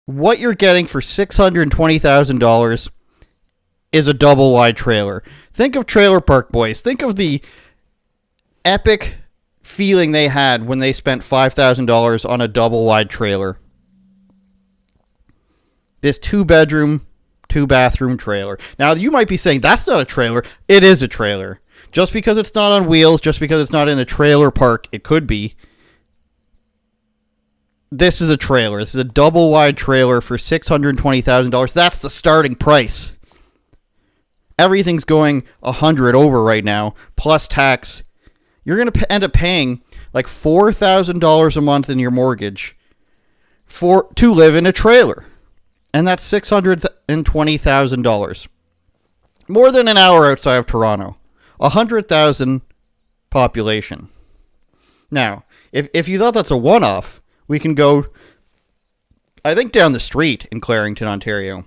what you're getting for $620,000 is a double wide trailer. Think of Trailer Park Boys. Think of the epic feeling they had when they spent $5,000 on a double wide trailer. This 2-bedroom, 2-bathroom trailer. Now, you might be saying, that's not a trailer. It is a trailer. Just because it's not on wheels, just because it's not in a trailer park, it could be. This is a trailer. This is a double wide trailer for $620,000. That's the starting price. Everything's going $100 over right now, plus tax. You're going to end up paying like $4,000 a month in your mortgage to live in a trailer. And that's $620,000. More than an hour outside of Toronto. 100,000 population. Now, if you thought that's a one-off, we can go, I think, down the street in Clarington, Ontario.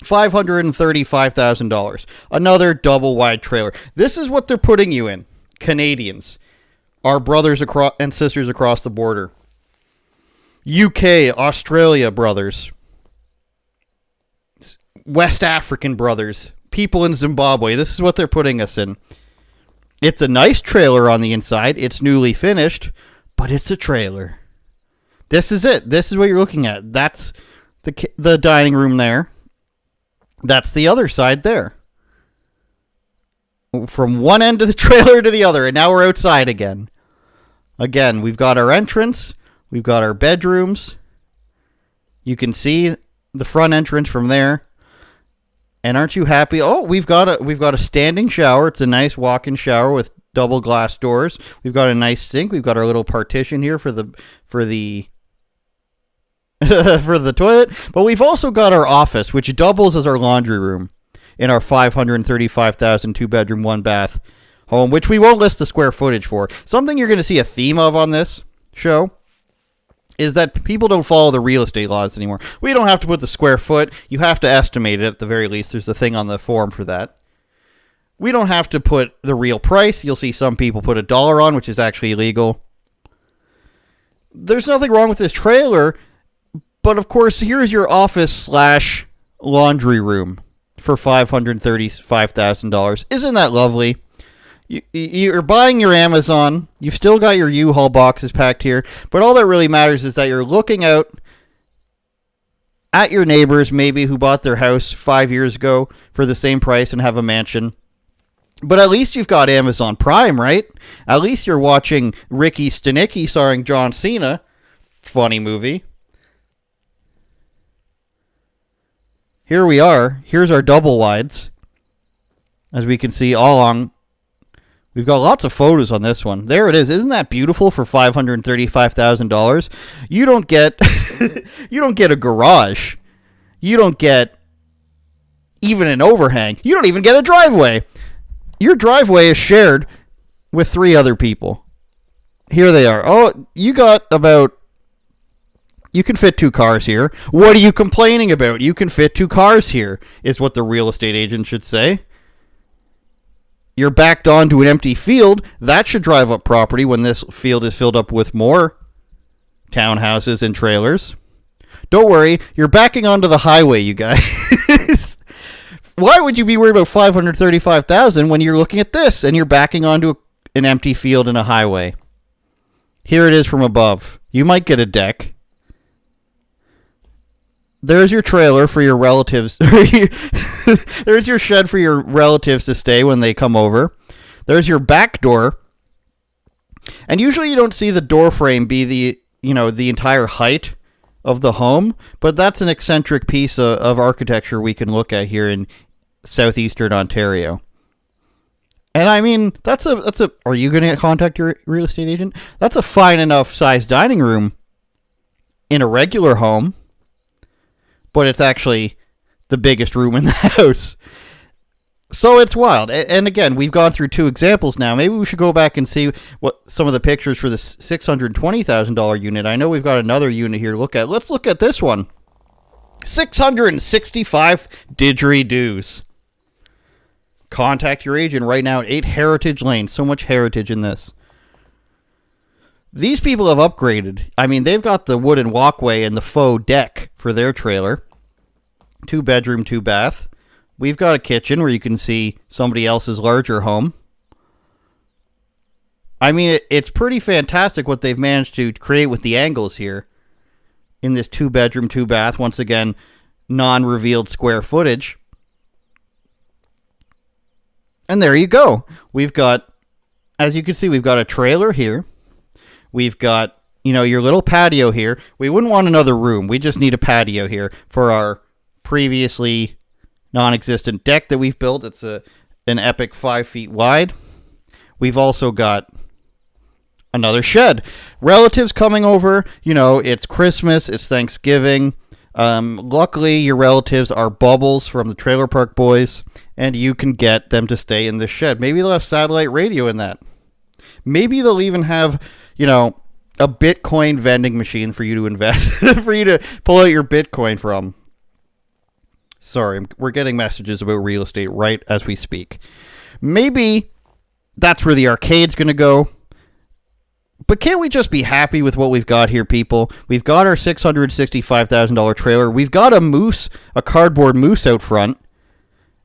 $535,000. Another double-wide trailer. This is what they're putting you in. Canadians. Our brothers and sisters across the border. UK, Australia brothers. West African brothers. People in Zimbabwe. This is what they're putting us in. It's a nice trailer on the inside. It's newly finished, but it's a trailer. This is it. This is what you're looking at. That's the dining room there. That's the other side there. From one end of the trailer to the other, and now we're outside again. Again, we've got our entrance. We've got our bedrooms. You can see the front entrance from there. And aren't you happy? Oh, we've got a standing shower. It's a nice walk-in shower with double glass doors. We've got a nice sink. We've got our little partition here for the for the toilet. But we've also got our office, which doubles as our laundry room in our $535,000 2-bedroom, 1-bath home, which we won't list the square footage for. Something you're going to see a theme of on this show is that people don't follow the real estate laws anymore. We don't have to put the square foot. You have to estimate it at the very least. There's a thing on the form for that. We don't have to put the real price. You'll see some people put $1 on, which is actually illegal. There's nothing wrong with this trailer, but of course, here's your office / laundry room for $535,000. Isn't that lovely? You're buying your Amazon. You've still got your U-Haul boxes packed here. But all that really matters is that you're looking out at your neighbors, maybe, who bought their house 5 years ago for the same price and have a mansion. But at least you've got Amazon Prime, right? At least you're watching Ricky Stenicki starring John Cena. Funny movie. Here we are. Here's our double wides. As we can see all along. We've got lots of photos on this one. There it is. Isn't that beautiful for $535,000? You don't get you don't get a garage. You don't get even an overhang. You don't even get a driveway. Your driveway is shared with 3 other people. Here they are. Oh, you can fit 2 cars here. What are you complaining about? You can fit 2 cars here, is what the real estate agent should say. You're backed onto an empty field. That should drive up property when this field is filled up with more townhouses and trailers. Don't worry, you're backing onto the highway, you guys. Why would you be worried about $535,000 when you're looking at this and you're backing onto an empty field and a highway? Here it is from above. You might get a deck. There's your trailer for your relatives. There's your shed for your relatives to stay when they come over. There's your back door. And usually you don't see the door frame be the entire height of the home, but that's an eccentric piece of architecture we can look at here in southeastern Ontario. And I mean, are you going to contact your real estate agent? That's a fine enough size dining room in a regular home. But it's actually the biggest room in the house. So it's wild. And again, we've gone through 2 examples now. Maybe we should go back and see what some of the pictures for the $620,000 unit. I know we've got another unit here to look at. Let's look at this one. 665 didgeridoos. Contact your agent right now at 8 Heritage Lane. So much heritage in this. These people have upgraded. I mean, they've got the wooden walkway and the faux deck for their trailer. 2 bedroom, 2 bath. We've got a kitchen where you can see somebody else's larger home. I mean, it's pretty fantastic what they've managed to create with the angles here in this 2 bedroom, 2 bath. Once again, non-revealed square footage. And there you go. We've got, as you can see, we've got a trailer here. We've got, your little patio here. We wouldn't want another room. We just need a patio here for our previously non-existent deck that we've built. It's an epic 5 feet wide. We've also got another shed. Relatives coming over. It's Christmas. It's Thanksgiving. Luckily, your relatives are Bubbles from the Trailer Park Boys, and you can get them to stay in this shed. Maybe they'll have satellite radio in that. Maybe they'll even have, a Bitcoin vending machine for you to invest, for you to pull out your Bitcoin from. Sorry, we're getting messages about real estate right as we speak. Maybe that's where the arcade's going to go. But can't we just be happy with what we've got here, people? We've got our $665,000 trailer. We've got a cardboard moose out front.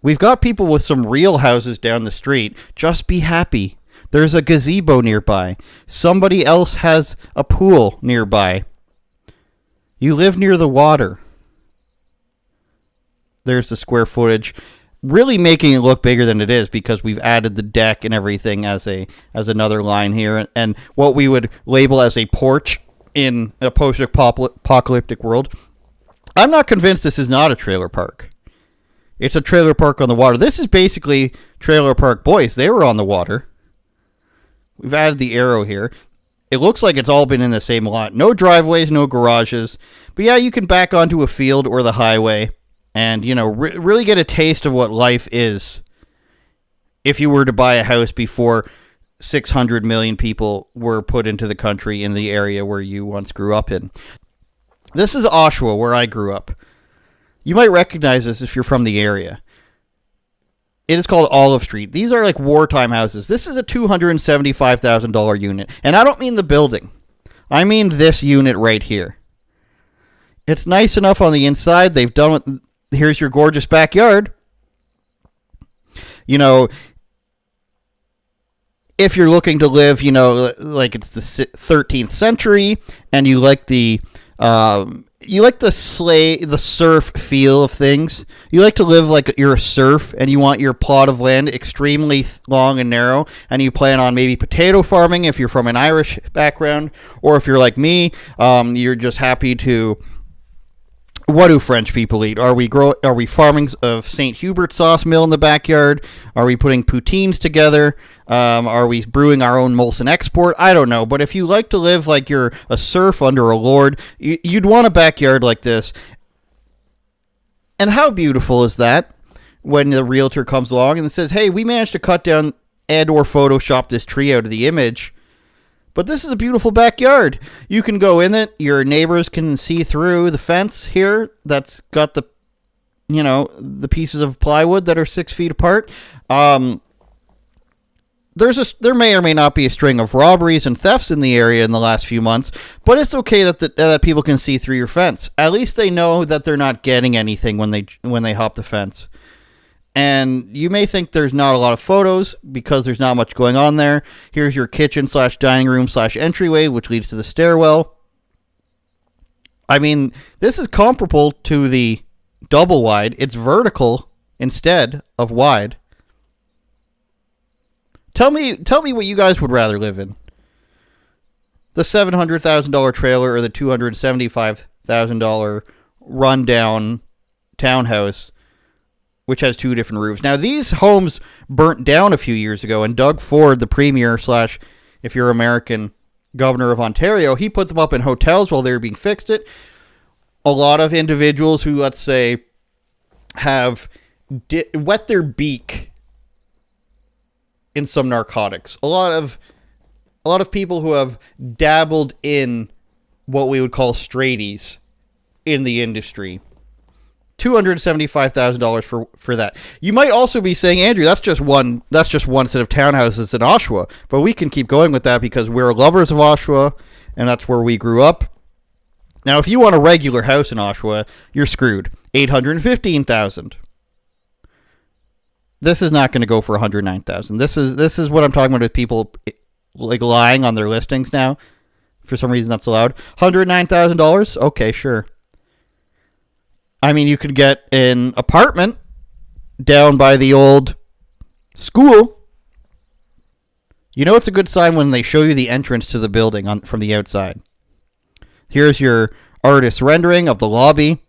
We've got people with some real houses down the street. Just be happy. There's a gazebo nearby. Somebody else has a pool nearby. You live near the water. There's the square footage. Really making it look bigger than it is because we've added the deck and everything as another line here, and what we would label as a porch in a post-apocalyptic world. I'm not convinced this is not a trailer park. It's a trailer park on the water. This is basically Trailer Park Boys. They were on the water. We've added the arrow here. It looks like it's all been in the same lot. No driveways, no garages. But yeah, you can back onto a field or the highway and, really get a taste of what life is if you were to buy a house before 600 million people were put into the country in the area where you once grew up in. This is Oshawa, where I grew up. You might recognize this if you're from the area. It is called Olive Street. These are like wartime houses. This is a $275,000 unit. And I don't mean the building. I mean this unit right here. It's nice enough on the inside. They've done it. Here's your gorgeous backyard. If you're looking to live, like it's the 13th century, and you like the surf feel of things. You like to live like you're a serf, and you want your plot of land extremely long and narrow, and you plan on maybe potato farming if you're from an Irish background, or if you're like me, you're just happy to. What do French people eat? Are we farming of St. Hubert sauce mill in the backyard? Are we putting poutines together? Are we brewing our own Molson Export? I don't know. But if you like to live like you're a serf under a lord, you'd want a backyard like this. And how beautiful is that when the realtor comes along and says, hey, we managed to cut down and or Photoshop this tree out of the image. But this is a beautiful backyard. You can go in it. Your neighbors can see through the fence here that's got the pieces of plywood that are 6 feet apart. There may or may not be a string of robberies and thefts in the area in the last few months, but it's okay that people can see through your fence. At least they know that they're not getting anything when they hop the fence. And you may think there's not a lot of photos because there's not much going on there. Here's your kitchen / dining room / entryway, which leads to the stairwell. I mean, this is comparable to the double wide. It's vertical instead of wide. Tell me what you guys would rather live in. The $700,000 trailer or the $275,000 rundown townhouse, which has 2 different roofs. Now, these homes burnt down a few years ago, and Doug Ford, the premier / if you're American, governor of Ontario, he put them up in hotels while they were being fixed. A lot of individuals who, let's say, have wet their beak in some narcotics. A lot of people who have dabbled in what we would call straighties in the industry $275,000 for that. You might also be saying, Andrew, that's just one set of townhouses in Oshawa, but we can keep going with that because we're lovers of Oshawa, and that's where we grew up. Now, if you want a regular house in Oshawa, you're screwed. $815,000. This is not going to go for $109,000. This is what I'm talking about with people like lying on their listings now. For some reason, that's allowed. $109,000. Okay, sure. I mean, you could get an apartment down by the old school. You know it's a good sign when they show you the entrance to the building from the outside. Here's your artist's rendering of the lobby.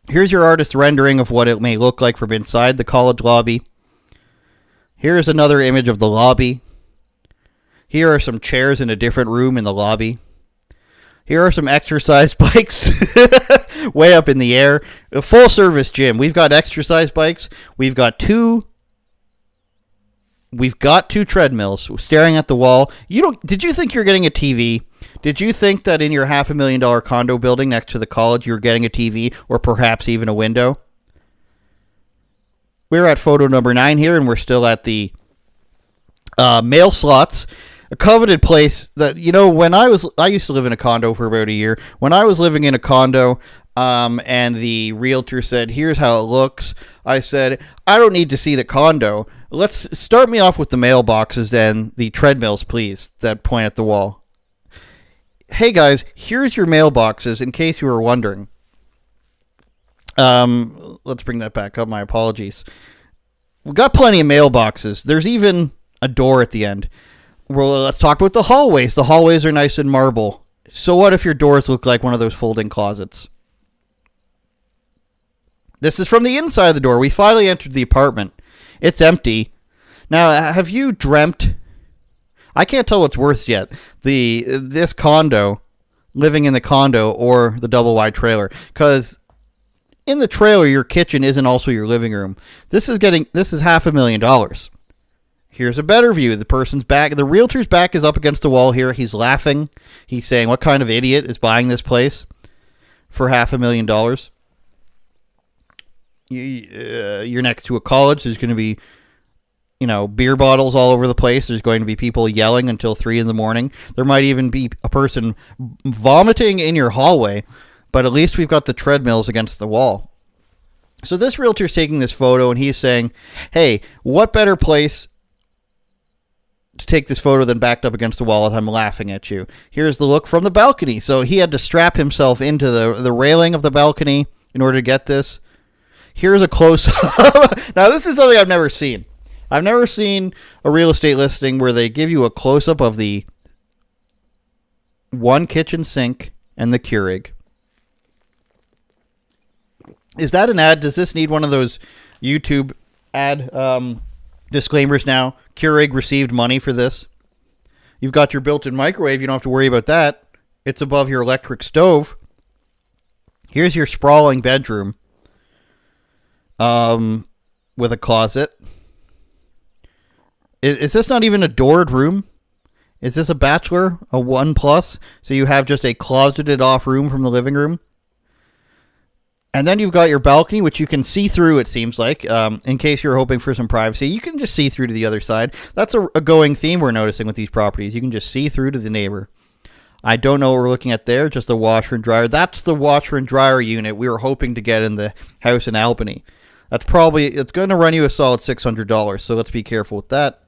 Here's your artist's rendering of what it may look like from inside the college lobby. Here's another image of the lobby. Here are some chairs in a different room in the lobby. Here are some exercise bikes way up in the air. A full service gym. We've got exercise bikes. We've got two treadmills staring at the wall. Did you think you're getting a TV? Did you think that in your $500,000 condo building next to the college you're getting a TV or perhaps even a window? We're at photo number 9 here, and we're still at the mail slots. A coveted place that, when I used to live in a condo for about a year. When I was living in a condo, and the realtor said, here's how it looks, I said, I don't need to see the condo. Let's start me off with the mailboxes and the treadmills, please, that point at the wall. Hey guys, here's your mailboxes in case you were wondering. Let's bring that back up. My apologies. We've got plenty of mailboxes. There's even a door at the end. Well, let's talk about the hallways. The hallways are nice and marble. So what if your doors look like one of those folding closets? This is from the inside of the door. We finally entered the apartment. It's empty. Now, have you dreamt? I can't tell what's worse yet. This condo, living in the condo, or the double wide trailer. Because in the trailer, your kitchen isn't also your living room. This is $500,000. Here's a better view. The person's back. The realtor's back is up against the wall here. He's laughing. He's saying, what kind of idiot is buying this place for $500,000? You're next to a college. There's going to be, beer bottles all over the place. There's going to be people yelling until 3 a.m. There might even be a person vomiting in your hallway, but at least we've got the treadmills against the wall. So this realtor's taking this photo and he's saying, hey, what better place to take this photo than backed up against the wall as I'm laughing at you? Here's the look from the balcony. So he had to strap himself into the railing of the balcony in order to get this. Here's a close-up. Now, this is something I've never seen. I've never seen a real estate listing where they give you a close-up of the one kitchen sink and the Keurig. Is that an ad? Does this need one of those YouTube ad disclaimers now? Keurig received money for this. You've got your built-in microwave. You don't have to worry about that. It's above your electric stove. Here's your sprawling bedroom with a closet. Is this not even a doored room? Is this a bachelor, a 1+? So you have just a closeted off room from the living room? And then you've got your balcony, which you can see through, it seems like. In case you're hoping for some privacy, you can just see through to the other side. That's a going theme we're noticing with these properties. You can just see through to the neighbor. I don't know what we're looking at there, just a washer and dryer. That's the washer and dryer unit we were hoping to get in the house in Albany. It's going to run you a solid $600, so let's be careful with that.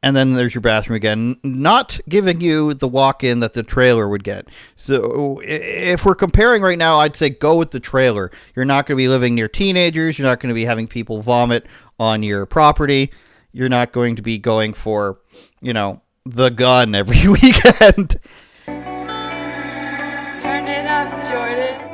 And then there's your bathroom again, not giving you the walk-in that the trailer would get. So if we're comparing right now, I'd say go with the trailer. You're not going to be living near teenagers. You're not going to be having people vomit on your property. You're not going to be going for, the gun every weekend. Turn it up, Jordan.